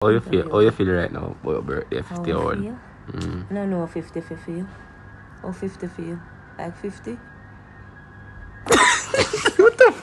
How you feel? How you feel right now about your birthday, How 50 I old? feel? I don't know how 50 feel. How 50 feel? Like 50? What the?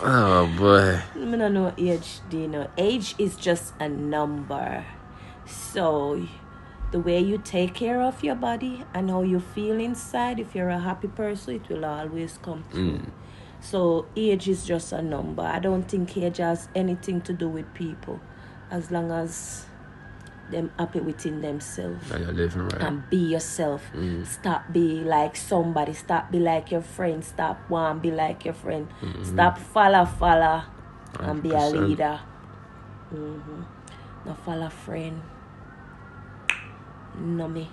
Oh boy. I don't know age, do you know? Age is just a number. So the way you take care of your body and how you feel inside, if you're a happy person, it will always come through. So age is just a number. I don't think age has anything to do with people, as long as them happy within themselves. Now you're living right. And be yourself. Stop be like somebody. Stop be like your friend. Stop want be like your friend. Stop follow and be a 100%. leader. No follow friend. No me.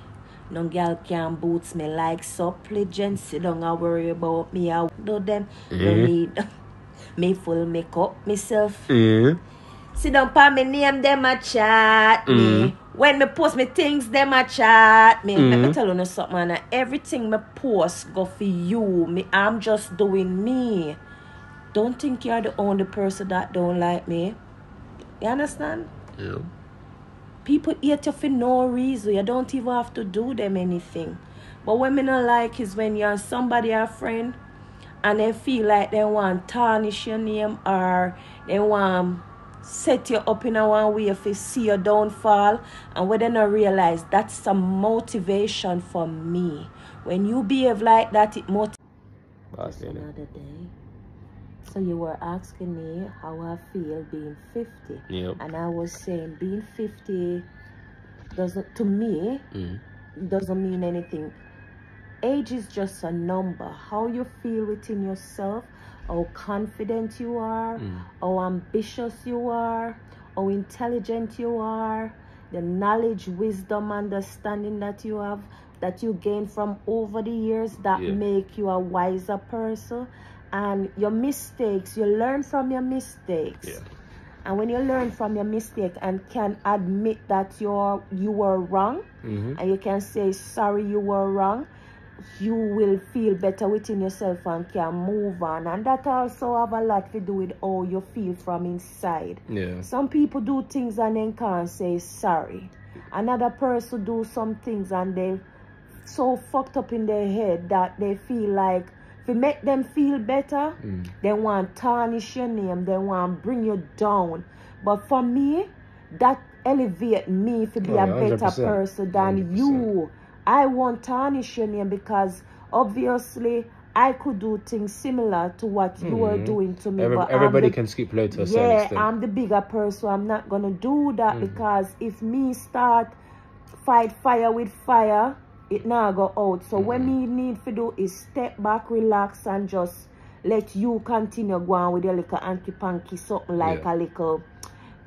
No girl can boots me like supplicant. Sit down and worry about me. I do them. No need me full make up myself. Sit down pa me name them a chat me. When me post me things them a chat me. Let me tell you something, man. Everything me post go for you. Me, I'm just doing me. Don't think you're the only person that don't like me. You understand? Yeah. People hate you for no reason. You don't even have to do them anything. But what me not like is when you're somebody a friend and they feel like they want tarnish your name or they want set you up in a one way if you see your downfall, and when they not realize that's some motivation for me. When you behave like that, it motivates. Another day. So you were asking me how I feel being 50. Yep. And I was saying being 50 doesn't, to me, doesn't mean anything. Age is just a number. How you feel within yourself, how confident you are, how ambitious you are, how intelligent you are, the knowledge, wisdom, understanding that you have, that you gain from over the years that make you a wiser person. And your mistakes, you learn from your mistakes. Yeah. And when you learn from your mistake and can admit that you were wrong, and you can say sorry you were wrong, you will feel better within yourself and can move on. And that also have a lot to do with how you feel from inside. Yeah. Some people do things and then can't say sorry. Another person do some things and they so fucked up in their head that they feel like to make them feel better, they want tarnish your name, they want bring you down. But for me, that elevate me to be a better 100%. person than 100%. you. I won't tarnish your name because obviously I could do things similar to what you are doing to me. But everybody can skip low to a certain extent. I'm the bigger person. I'm not gonna do that because if me start fight fire with fire, it now go out. So what me need to do is step back, relax, and just let you continue going with your little anky-panky, something like a little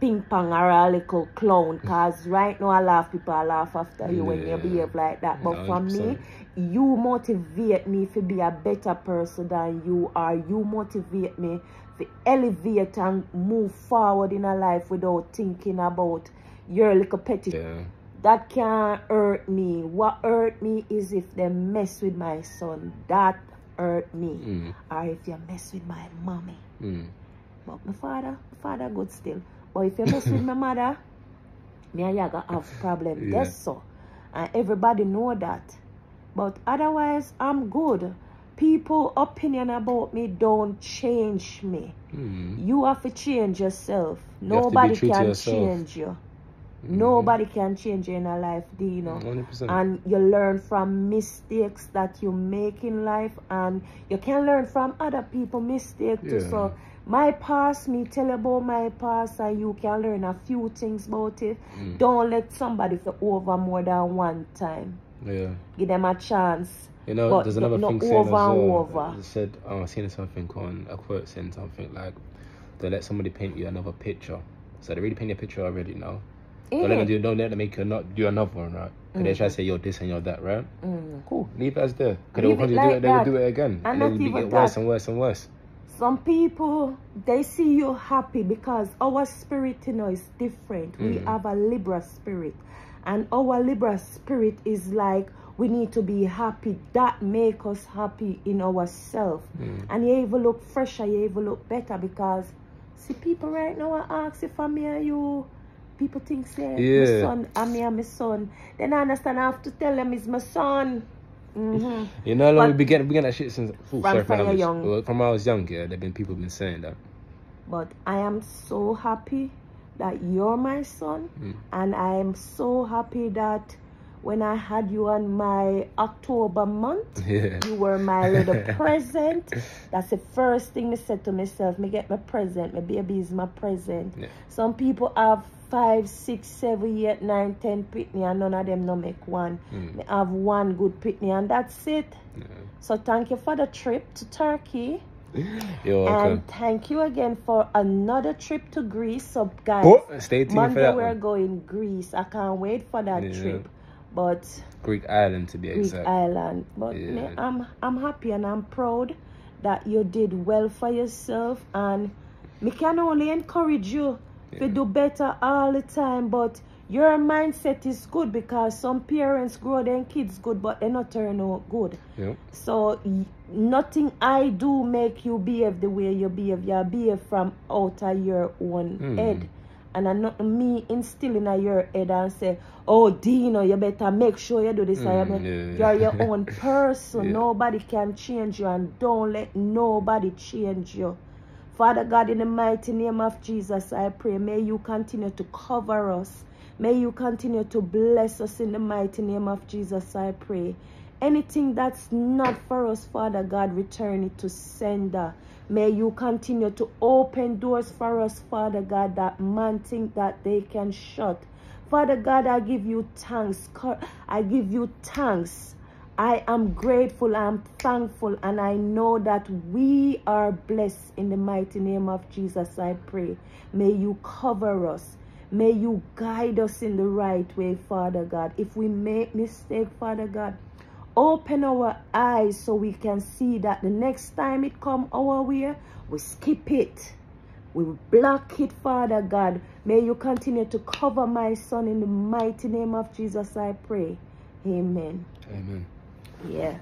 ping pong or a little clown. Because right now, a lot of people laugh after you when you behave like that. But for me, you motivate me to be a better person than you are. You motivate me to elevate and move forward in a life without thinking about your little petty. That can't hurt me. What hurt me is if they mess with my son. That hurt me. Or if you mess with my mommy. But my father good still. But if you mess with my mother, me and you gonna have problem. That's so. And everybody know that. But otherwise, I'm good. People opinion about me don't change me. You have to change yourself. Nobody can change you. Nobody can change you in a life, do you know? 100%. And you learn from mistakes that you make in life, and you can learn from other people's mistakes too. So my past, me tell you about my past, and you can learn a few things about it. Don't let somebody feel over more than one time. Give them a chance. You know, but there's another thing saying over as well. over. It said, I seen something on a quote saying something like, "Don't let somebody paint you another picture." So they already paint your picture already now. Don't let them make you not do another one, right? Because they try to say you're this and you're that, right? Cool, leave it as there. Because they will continue to do it, they will do it again. And then it will get worse and worse and worse. Some people, they see you happy because our spirit, you know, is different. We have a Libra spirit. And our Libra spirit is like, we need to be happy. That make us happy in ourselves. And you even look fresher, you even look better because See, people right now are asking if I'm me or you. People think, say, Yeah. my son, I'm me and my son. Then I understand, I have to tell them it's my son. You know how long we getting that shit since from when I was young, yeah, people been saying that. But I am so happy that you're my son, and I am so happy that when I had you on my October month, you were my little present. That's the first thing I said to myself. Me get my present. My baby is my present. Yeah. Some people have 5, 6, 7, 8, 9, 10 pitney, and none of them no make one. They have one good pitney, and that's it. Yeah. So thank you for the trip to Turkey. You're welcome. And thank you again for another trip to Greece. So guys, stay tuned Monday for that we're one. going Greece. I can't wait for that trip. But Greek island to be exact. Greek island. But I'm happy and I'm proud that you did well for yourself, and me can only encourage you to do better all the time. But your mindset is good, because some parents grow their kids good but they not turn out good. Yep. So nothing I do make you behave the way you behave. You behave from out of your own head. And I'm not me instilling in your head and say, oh, Dino, you better make sure you do this. You're your own person. Nobody can change you, and don't let nobody change you. Father God, in the mighty name of Jesus, I pray, may you continue to cover us. May you continue to bless us in the mighty name of Jesus, I pray. Anything that's not for us, Father God, return it to sender. May you continue to open doors for us, Father God, that man think that they can shut. Father God, I give you thanks. I give you thanks. I am grateful, I'm thankful, and I know that we are blessed in the mighty name of Jesus, I pray. May you cover us. May you guide us in the right way, Father God. If we make mistake, Father God, open our eyes so we can see that the next time it come our way, we skip it. We block it, Father God. May you continue to cover my son in the mighty name of Jesus, I pray. Amen. Amen. Yeah.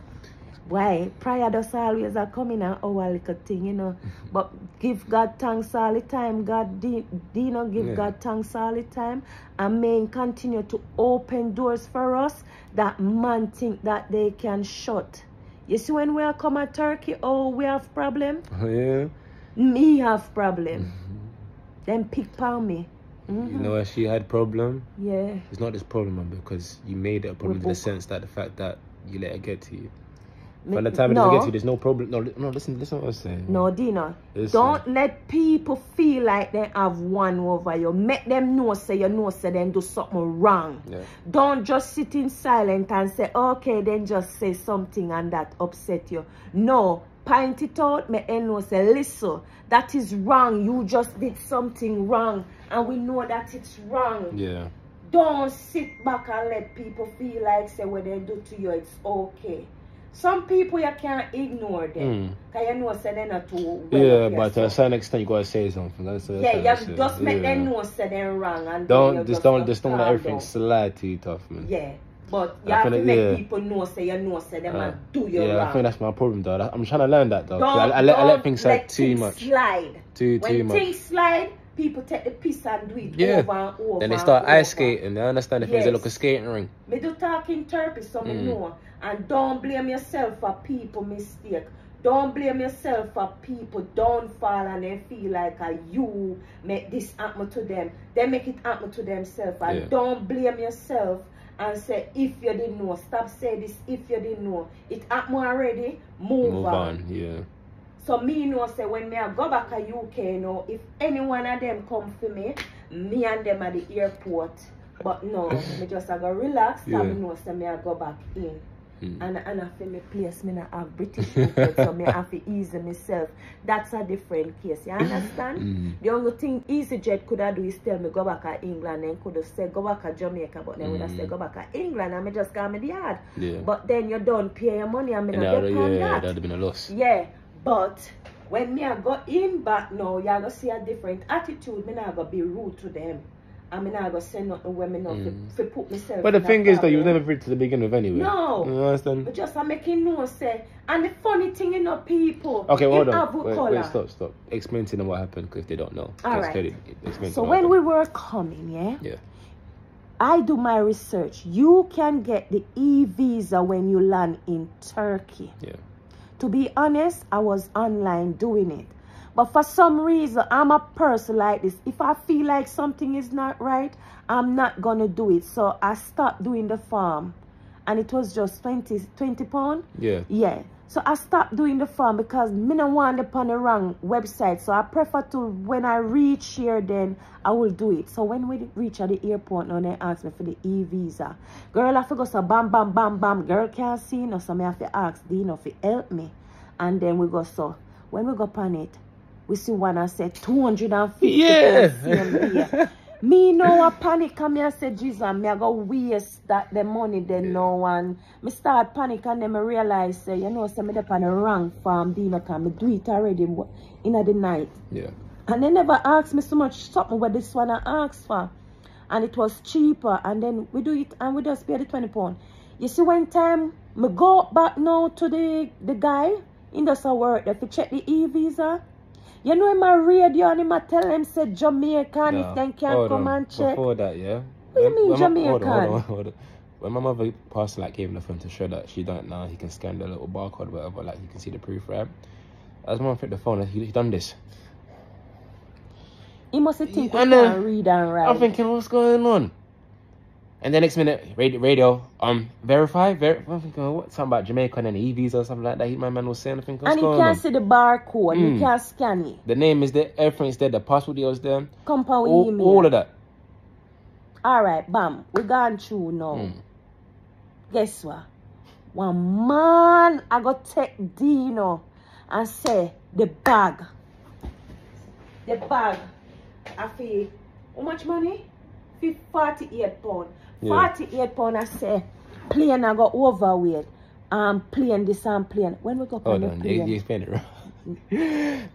Why? Prayer does always a coming and our little thing, you know. But give God thanks all the time. Dino, give God thanks all the time. And may continue to open doors for us that man think that they can shut. You see, when we come at Turkey, we have problem. Oh, yeah. Me have problem. Then pick on me. You know why she had problem? Yeah. It's not this problem, man, because you made it a problem in the sense that the fact that you let it get to you. From the time it doesn't get to you, there's no problem. No, listen what I was saying. No, Dino. Don't let people feel like they have one over you. Make them know, say you know, say them do something wrong. Yeah. Don't just sit in silence and say, okay, then just say something and that upset you. No. Point it out, make them know, say, listen, that is wrong. You just did something wrong, and we know that it's wrong. Yeah. Don't sit back and let people feel like, say, what they do to you, it's okay. Some people you can't ignore them. Because you know, say, they're not too well. Yeah, but to a certain extent, you gotta say something. You just make them know, say, they're wrong. And don't let everything slide to you tough, man. Yeah. But you have to make people know, say, you know, say, them and do you wrong. Yeah, I think that's my problem, though. I'm trying to learn that, though. I let things slide too much. Slide. Too much. When things slide, people take the piss and do it over and over. Then they start ice skating. They understand the things. They look a skating ring. Me do talk in Turkish, so me know. And don't blame yourself for people mistake. Don't blame yourself for people downfall and they feel like you make this happen to them. They make it happen to themselves. And don't blame yourself and say, if you didn't know. Stop saying this, if you didn't know. It happened already, move on. Yeah. So me know, say, when me I go back to UK, you know, if any one of them come for me and them at the airport. But no, me just I go relax and me know, say, me I go back in. And I feel me place, me not have British people, so me have to ease myself. That's a different case, you understand? The only thing EasyJet could have do is tell me go back to England, and could have said go back to Jamaica, but then would have said go back to England, and me just come in the yard. But then you don't pay your money, and me not get on that. That would have been a loss. Yeah, but when me I go in back now, you going to see a different attitude. Me not going to be rude to them. I mean, I go send out the women up to put myself. But the thing is that you never read to the beginning with anyway. No. You understand? But just I'm making no say. And the funny thing, you know, people. Okay, hold on. Wait, stop. Explain to them what happened because they don't know. All right. Explain so when we were coming, yeah. I do my research. You can get the e-visa when you land in Turkey. Yeah. To be honest, I was online doing it. But for some reason, I'm a person like this. If I feel like something is not right, I'm not going to do it. So I stopped doing the form. And it was just 20 pounds. Yeah. Yeah. So I stopped doing the form because I don't want it on the wrong website. So I prefer to, when I reach here, then I will do it. So when we reach at the airport, now they ask me for the e-visa. Girl, I have to go so bam, bam, bam, bam. Girl can't see, no, so I have to ask Dino to help me. And then we go so. When we go on it, we see one and say 250. Yeah. Me know a panic and me I say, Jesus, me I go waste that the money then no one. Me start panic and then me realize say, you know, say me up on the wrong farm, Dino can me do it already in the night. Yeah. And they never asked me so much something what this one I asked for. And it was cheaper and then we do it and we just pay the 20 pounds. You see when time me go back now to the guy in the work if you check the e-visa. You know, in my radio, and I tell them, say Jamaican, if they can't come and check. Before that, yeah? What do you mean Jamaican? Hold on. When my mother passed, like, gave him the phone to show that she done it now, he can scan the little barcode, whatever, like, you can see the proof, right? As my mom picked the phone, he done this. He must think we can't read and write. I'm thinking, what's going on? And the next minute, radio, verify. I'm thinking, what? Something about Jamaica and an e-visa or something like that. My man was saying, I think, what's going on? And he can't see the barcode. He can't scan it. The name is there, everything is there, the passport deal is there. Compound email. All of that. All right, bam. We gone through now. Guess what? One man, I got take Dino and say, the bag. I feel, how much money? 48 pounds. 48 pounds, I say, plane I got overweight. Plane this and plane. When we go on the plane. You explain it wrong.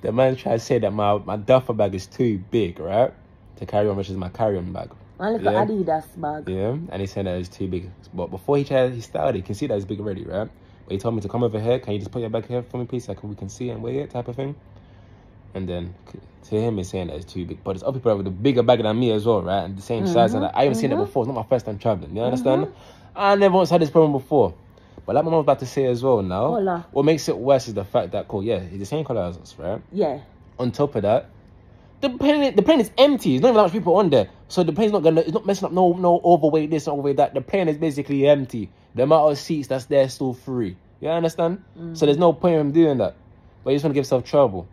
The man tried to say that my duffel bag is too big, right? To carry on, which is my carry-on bag. And look at Adidas bag. Yeah, and he said that it's too big. But before he started, you can see that it's big already, right? But he told me to come over here. Can you just put your bag here for me, please? So we can see and weigh it, type of thing. And then to him, he's saying that it's too big. But there's other people with a bigger bag than me as well, right? And the same size. And I haven't seen it before. It's not my first time traveling. You understand? I never once had this problem before. But like my mom was about to say as well now, what makes it worse is the fact that, he's the same colour as us, right? Yeah. On top of that, the plane is empty. There's not even that much people on there. So the plane's it's not messing up no overweight this, overweight that. The plane is basically empty. The amount of seats that's there is still free. You understand? So there's no point in him doing that. But he's going to give himself trouble.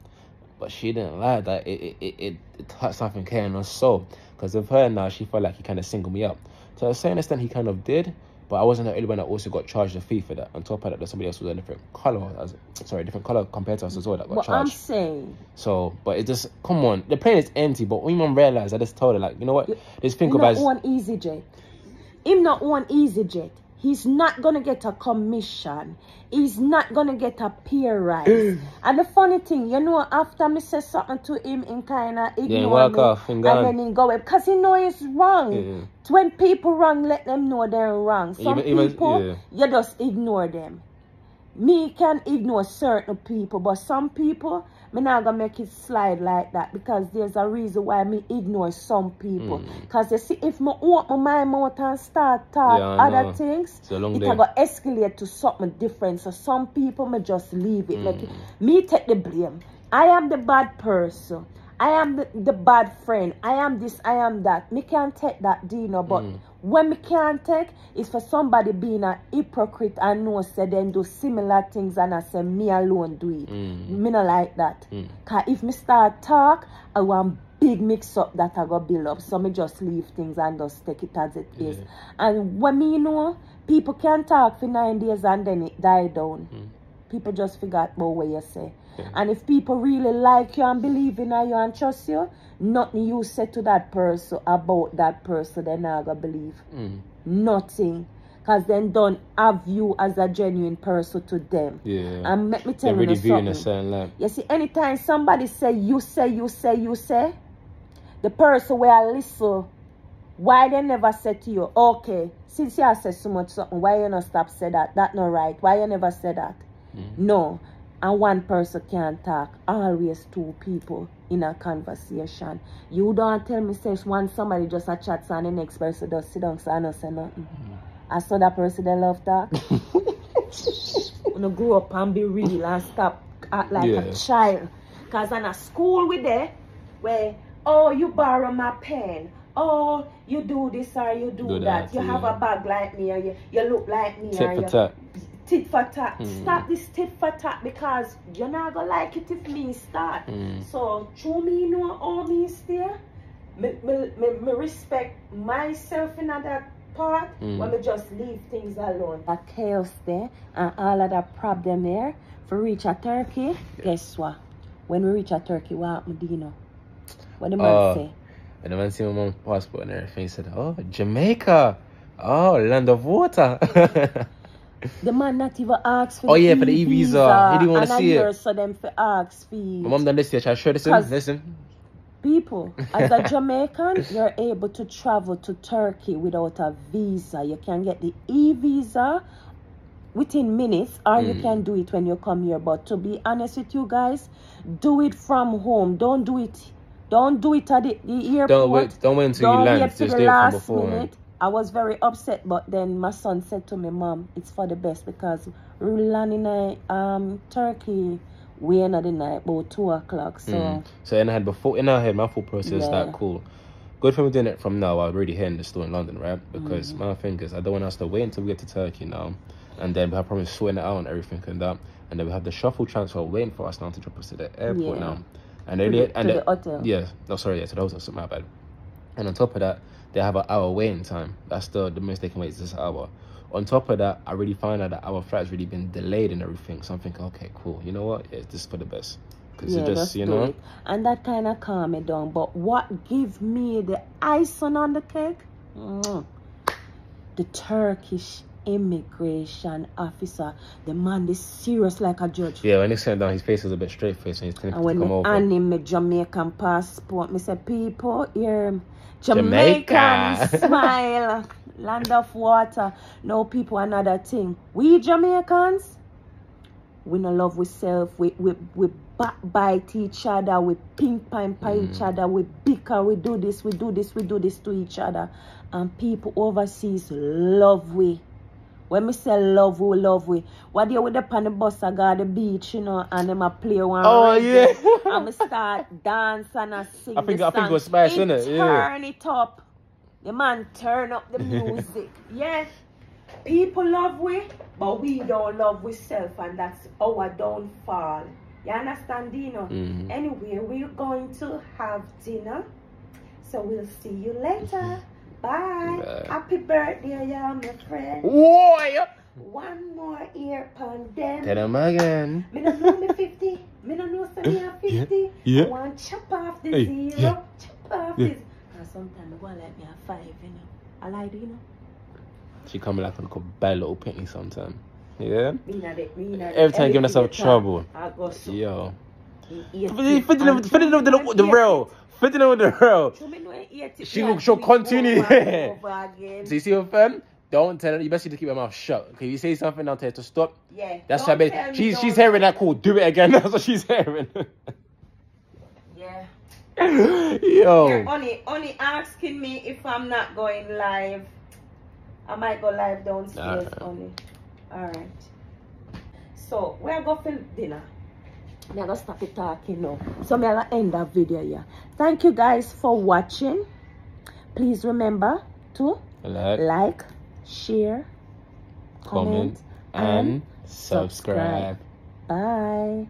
But she didn't like that. It touched something in her soul. Because of her now, she felt like he kind of singled me out. To a certain extent, he kind of did. But I wasn't the only one that also got charged a fee for that. On top of that, there's somebody else with a different colour compared to us as well that got charged. I'm saying. So, but it just, come on. The plane is empty. But when mom realised, I just told her, like, you know what? Just think about it. Him not one EasyJet. He's not going to get a commission. He's not going to get a pay rise. And the funny thing, you know, after me say something to him, in kind of ignore me. And then he go away. Because he know he's wrong. Yeah. When people wrong, let them know they're wrong. Some people, you just ignore them. Me can ignore certain people. But some people, me not going to make it slide like that. Because there's a reason why me ignore some people. Because you see, if me open my mouth and start talk other things, it can go escalate to something different. So some people, me just leave it. Like, me take the blame. I am the bad person. I am the bad friend. I am this, I am that. Me can't take that, Dino. But when me can't take, it's for somebody being a hypocrite and know say then do similar things and I say me alone do it. Me not like that. Because if me start talk, I want big mix up that I go build up. So me just leave things and just take it as it is. And when me know, people can talk for 9 days and then it die down. People just forget about what you say. And if people really like you and believe in you and trust you, nothing you say to that person about that person, they're not going to believe. Nothing. Because then don't have you as a genuine person to them. Yeah. And let me tell you something. A certain light. You see, anytime somebody say, the person where I listen Why they never said to you, okay, since you have said so much something, why you not stop say that? That not right. Why you never say that? No. And one person can't talk. Always two people in a conversation. You don't tell me says one somebody just a chat and the next person just sit down so I don't say nothing. I saw that person they love talk. When you grow up and be real and stop act like a child. Cause in a school with there where, oh, you borrow my pen. Oh, you do this or you do that. You have a bag like me or you look like me. Tit for tat. Tit for tat. Stop this tit for tat because you're not gonna like it if me start. So through me know all me there. Me respect myself in that part when me just leave things alone. That chaos there and all of that problem there for reach a Turkey, guess what? When we reach a Turkey, what happened, do you know? What the man say? And the man see my mom's passport and everything. He said, oh, Jamaica. Oh, land of water. The man not even asked for for the e-visa. He didn't want to see it. So them for ask for my mom done this year. Shall I show this in? Listen. People, as a Jamaican, you're able to travel to Turkey without a visa. You can get the e-visa within minutes, or you can do it when you come here. But to be honest with you guys, do it from home. Don't do it at the airport. Don't wait until you land. Just do it from before. Minute. I was very upset, but then my son said to me, Mom, it's for the best because we land in Turkey way in the night about 2 o'clock. So in our head my full process that cool. Good for me doing it from now. I'm already here in the store in London, right? Because my thing is I don't want us to wait until we get to Turkey now. And then we have probably sorting it out and everything and that. And then we have the shuffle transfer waiting for us now to drop us to the airport now. And then to the hotel. Yeah. No, sorry, to the hotel, so my bad. And on top of that, they have an hour waiting time. That's the most they can wait is this hour. On top of that, I really find out that our flight's really been delayed and everything. So I'm thinking, okay, cool. You know what? Yeah, this is for the best. Because just, you know. And that kind of calm me down. But what gives me the icing on the cake? The Turkish immigration officer. The man is serious like a judge. Yeah, when he sat down, his face was a bit straight faced and he's telling people to come over. And him my Jamaican passport, me say, people here, Jamaican smile, land of water. No people, another thing. We Jamaicans, we no love ourselves. We backbite each other. We pink pimp each other. We bicker. We do this to each other. And people overseas love we. When me say love we. What do you with up on the bus, I got the beach, you know, and them a play one. And me start dance and I sing. I think it was spice, isn't it? Turn it up. The man turn up the music. People love we, but we don't love ourselves, and that's our downfall. You understand, Dino? Anyway, we're going to have dinner. So we'll see you later. Bye. Happy birthday, yeah, my friend. Whoa! One more year pandemic. Tell them again. Me don't know me 50. Me don't know me have 50. I want to chop off the zero. Chop off this. And sometimes I go like me have 5, you know. I like it, you know. She come like a bad little penny sometimes. Yeah? Every time giving herself trouble. I go so. Yo. Fiddling with the real. Fiddling with the real. She'll continue. So you see her fam? Don't tell her. You best to keep her mouth shut. Okay, you say something, I'll tell her to stop. Yeah. That's her baby. She's hearing that call. Do it again. That's what she's hearing. Yeah. Yo. You're only asking me if I'm not going live. I might go live downstairs only. Alright. So we're going for dinner. I'm gonna stop it talking now. So I'm gonna end that video here. Thank you guys for watching. Please remember to like, share, comment and subscribe. Bye.